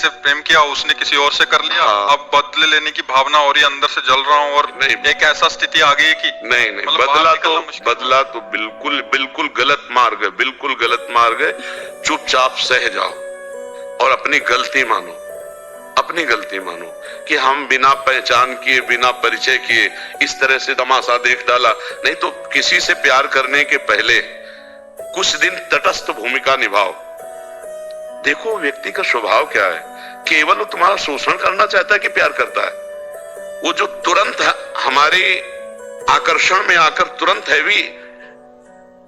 से प्रेम किया, उसने किसी और से कर लिया, हाँ। अब बदले लेने की भावना हो रही है, अंदर से जल रहा हूँ और नहीं, एक ऐसा स्थिति आ गई है कि नहीं मतलब बाहर निकलना मुश्किल। बदला तो बिल्कुल बिल्कुल गलत मार्ग है, बिल्कुल गलत मार्ग है। चुपचाप सह जाओ और अपनी गलती मानो, अपनी गलती मानो कि हम बिना पहचान किए, बिना परिचय किए इस तरह से तमाशा देख डाला। नहीं तो किसी से प्यार करने के पहले कुछ दिन तटस्थ भूमिका निभाओ, देखो व्यक्ति का स्वभाव क्या है। केवल वो तुम्हारा शोषण करना चाहता है कि प्यार करता है? वो जो तुरंत हमारे आकर्षण में आकर तुरंत हैवी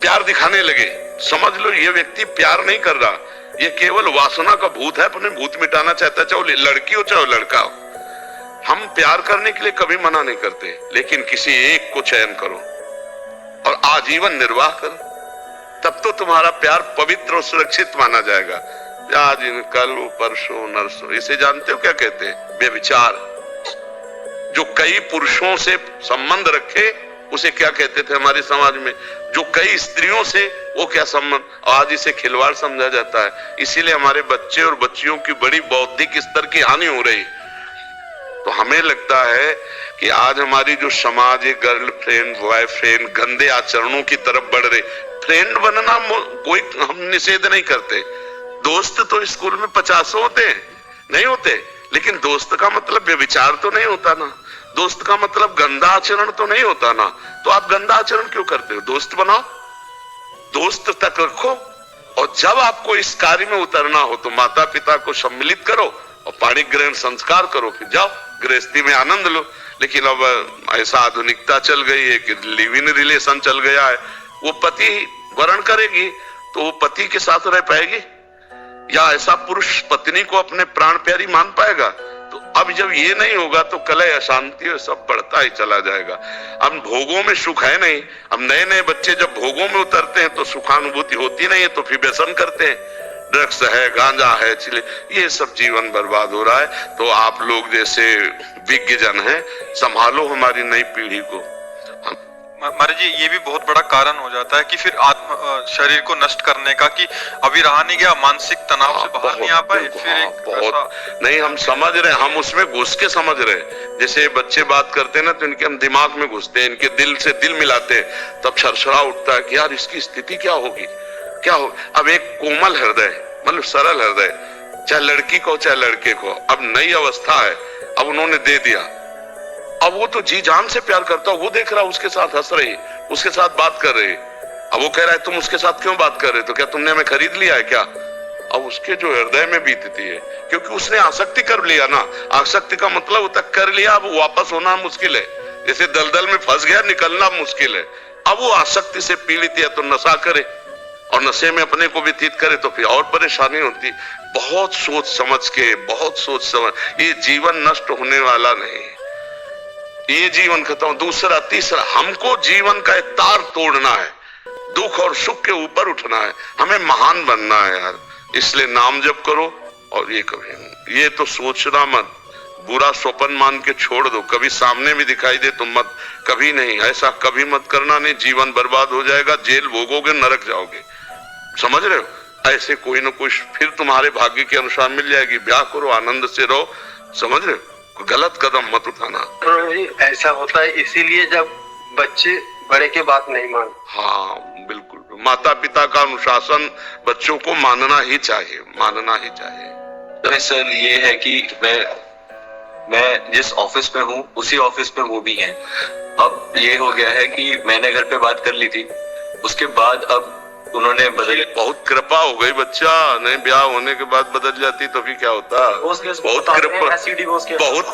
प्यार दिखाने लगे, समझ लो ये व्यक्ति प्यार नहीं कर रहा, ये केवल वासना का भूत है, अपने भूत मिटाना चाहता है, चाहे लड़की हो चाहे लड़का हो। हम प्यार करने के लिए कभी मना नहीं करते, लेकिन किसी एक को चयन करो और आजीवन निर्वाह करो, तब तो तुम्हारा प्यार पवित्र और सुरक्षित माना जाएगा। आज कल परसों नरसों, इसे जानते हो क्या कहते हैं? व्यभिचार। जो कई पुरुषों से संबंध रखे उसे क्या कहते थे हमारे समाज में? जो कई स्त्रियों से, वो क्या संबंध? आज इसे खिलवाड़ समझा जाता है। इसीलिए हमारे बच्चे और बच्चियों की बड़ी बौद्धिक स्तर की हानि हो रही। तो हमें लगता है कि आज हमारी जो समाज है, गर्लफ्रेंड बॉयफ्रेंड गंदे आचरणों की तरफ बढ़ रहे। फ्रेंड बनना कोई हम निषेध नहीं करते, दोस्त तो स्कूल में 50 होते हैं, नहीं होते, लेकिन दोस्त का मतलब व्यभिचार तो नहीं होता ना, दोस्त का मतलब गंदा आचरण तो नहीं होता ना। तो आप गंदा आचरण क्यों करते हो? दोस्त बनाओ, दोस्त तक रखो, और जब आपको इस कार्य में उतरना हो तो माता पिता को सम्मिलित करो और पाणी ग्रहण संस्कार करो, फिर जाओ गृहस्थी में आनंद लो। लेकिन अब ऐसा आधुनिकता चल गई है कि लिव इन रिलेशन चल गया है। वो पति वर्ण करेगी तो वो पति के साथ रह पाएगी, या ऐसा पुरुष पत्नी को अपने प्राण प्यारी मान पाएगा? तो अब जब ये नहीं होगा तो कलह अशांति और सब बढ़ता ही चला जाएगा। अब भोगों में सुख है नहीं। अब नए नए बच्चे जब भोगों में उतरते हैं तो सुखानुभूति होती नहीं है, तो फिर व्यसन करते हैं, ड्रग्स है, गांजा है, चिले, ये सब जीवन बर्बाद हो रहा है। तो आप लोग जैसे विज्ञ जन हैं, संभालो हमारी नई पीढ़ी को। महाराज जी, ये भी बहुत बड़ा कारण हो जाता है कि फिर शरीर को नष्ट करने का, कि अभी रहा नहीं गया, मानसिक तनाव से बाहर नहीं आ पाए, फिर एक बहुत नहीं, हम समझ रहे, हम उसमें घुस के समझ रहे। जैसे बच्चे बात करते हैं ना तो इनके हम दिमाग में घुसते हैं, इनके दिल से दिल मिलाते हैं, तब छरछरा उठता है कि यार इसकी स्थिति क्या होगी, क्या हो। अब एक कोमल हृदय, मतलब सरल हृदय, चाहे लड़की को चाहे लड़के को, अब नई अवस्था है, अब उन्होंने दे दिया, अब वो तो जी जान से प्यार करता है, वो देख रहा, उसके साथ हंस रही, उसके साथ बात कर रही। अब वो कह रहा है तुम उसके साथ क्यों बात कर रहे, तो क्या तुमने हमें खरीद लिया है क्या? अब उसके जो हृदय में बीतती है, क्योंकि उसने आसक्ति कर लिया ना। आसक्ति का मतलब तक कर लिया, अब वापस होना मुश्किल है। जैसे दलदल में फंस गया, निकलना मुश्किल है। अब वो आसक्ति से पीड़ित है तो नशा करे, और नशे में अपने को व्यतीत करे तो फिर और परेशानी होती। बहुत सोच समझ के, बहुत सोच समझ, ये जीवन नष्ट होने वाला नहीं, ये जीवन खत्म। दूसरा तीसरा, हमको जीवन का एक तार तोड़ना है, दुख और सुख के ऊपर उठना है, हमें महान बनना है यार। इसलिए नाम जप करो, और ये कभी ये तो सोचना मत, बुरा स्वप्न मान के छोड़ दो, कभी सामने भी दिखाई दे तो मत, कभी नहीं, ऐसा कभी मत करना, नहीं जीवन बर्बाद हो जाएगा, जेल भोगोगे, नरक जाओगे। समझ रहे हो? ऐसे कोई ना कोई फिर तुम्हारे भाग्य के अनुसार मिल जाएगी। ब्याह करो, आनंद से रहो, समझ रहे हो? गलत कदम मत उठाना। ऐसा होता है, इसीलिए जब बच्चे बड़े के बात नहीं मानते। हाँ बिल्कुल, माता पिता का अनुशासन बच्चों को मानना ही चाहिए, मानना ही चाहिए। तो सर ये है कि मैं जिस ऑफिस में हूँ उसी ऑफिस में वो भी हैं। अब ये हो गया है कि मैंने घर पे बात कर ली थी, उसके बाद अब उन्होंने बदल, बहुत कृपा हो गई बच्चा, नहीं ब्याह होने के बाद बदल जाती तो फिर क्या होता? बहुत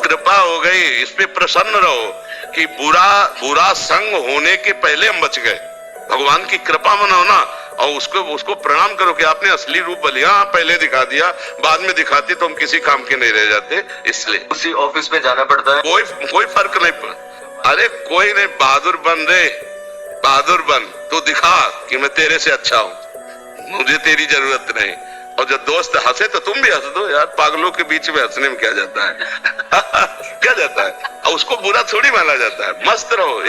कृपा हो गई। इस पे प्रसन्न रहो कि बुरा संग होने के पहले हम बच गए। भगवान की कृपा मनाओ ना, और उसको प्रणाम करो कि आपने असली रूप बलिया पहले दिखा दिया, बाद में दिखाती तो हम किसी काम के नहीं रह जाते। इसलिए उसी ऑफिस में जाना पड़ता है। कोई फर्क नहीं। अरे कोई नहीं, बहादुर बन रे, बहादुर बन, तू दिखा कि मैं तेरे से अच्छा हूं, मुझे तेरी जरूरत नहीं। और जब दोस्त हंसे तो तुम भी हंस दो यार, पागलों के बीच में हंसने में क्या जाता है क्या जाता है? और उसको बुरा थोड़ी माना जाता है। मस्त रहो,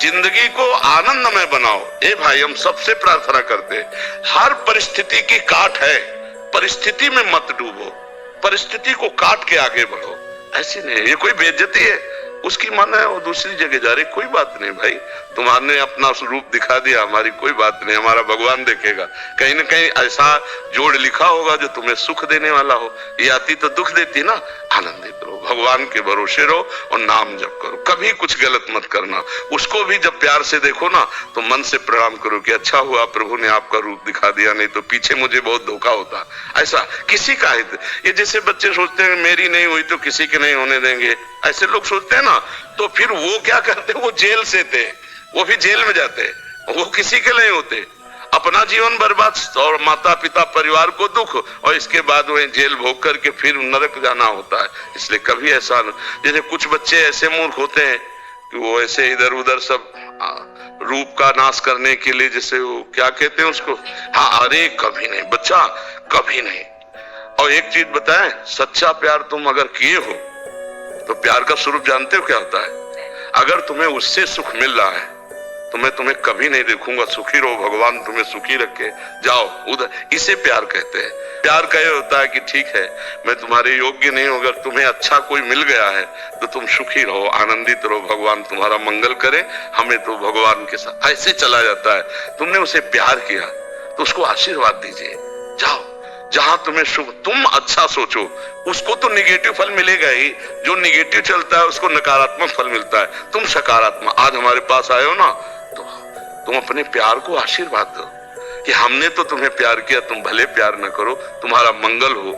जिंदगी को आनंदमय बनाओ। भाई हम सबसे प्रार्थना करते हैं, हर परिस्थिति की काट है, परिस्थिति में मत डूबो, परिस्थिति को काट के आगे बढ़ो। ऐसी नहीं, ये कोई बेइज्जती है, उसकी मन है वो दूसरी जगह जा रही, कोई बात नहीं भाई, तुम्हारे अपना स्वरूप दिखा दिया, हमारी कोई बात नहीं, हमारा भगवान देखेगा। कहीं ना कहीं ऐसा जोड़ लिखा होगा जो तुम्हें सुख देने वाला हो, ये आती तो दुख देती ना। आनंदित रहो, भगवान के भरोसे रहो और नाम जप करो, कभी कुछ गलत मत करना। उसको भी जब प्यार से देखो ना तो मन से प्रणाम करो कि अच्छा हुआ प्रभु ने आपका रूप दिखा दिया, नहीं तो पीछे मुझे बहुत धोखा होता। ऐसा किसी का हित, ये जैसे बच्चे सोचते हैं मेरी नहीं हुई तो किसी के नहीं होने देंगे, ऐसे लोग सोचते हैं ना, तो फिर वो क्या करते, वो जेल से थे, वो भी जेल में जाते, वो किसी के नहीं होते, अपना जीवन बर्बाद और माता पिता परिवार को दुख, और इसके बाद वह जेल भोग करके फिर नरक जाना होता है। इसलिए कभी ऐसा न, जैसे कुछ बच्चे ऐसे मूर्ख होते हैं कि वो ऐसे इधर उधर सब रूप का नाश करने के लिए, जैसे वो क्या कहते हैं उसको, हाँ, अरे कभी नहीं बच्चा, कभी नहीं। और एक चीज बताएं, सच्चा प्यार तुम अगर किए हो तो प्यार का स्वरूप जानते हो क्या होता है? अगर तुम्हें उससे सुख मिल रहा है तो मैं तुम्हें कभी नहीं देखूंगा, सुखी रहो, भगवान तुम्हें सुखी रखे, जाओ उधर, इसे प्यार कहते हैं। प्यार का ये होता है कि ठीक है मैं तुम्हारे योग्य नहीं हूं, अगर तुम्हें अच्छा कोई मिल गया है तो तुम सुखी रहो, आनंदित रहो, भगवान तुम्हारा मंगल करे, हमें तो भगवान के साथ ऐसे चला जाता है। तुमने उसे प्यार किया तो उसको आशीर्वाद दीजिए, जाओ जहां तुम्हें शुभ, तुम अच्छा सोचो, उसको तो निगेटिव फल मिलेगा ही, जो निगेटिव चलता है उसको नकारात्मक फल मिलता है। तुम सकारात्मक, आज हमारे पास आए हो ना, तो तुम अपने प्यार को आशीर्वाद दो कि हमने तो तुम्हें प्यार किया, तुम भले प्यार न करो, तुम्हारा मंगल हो।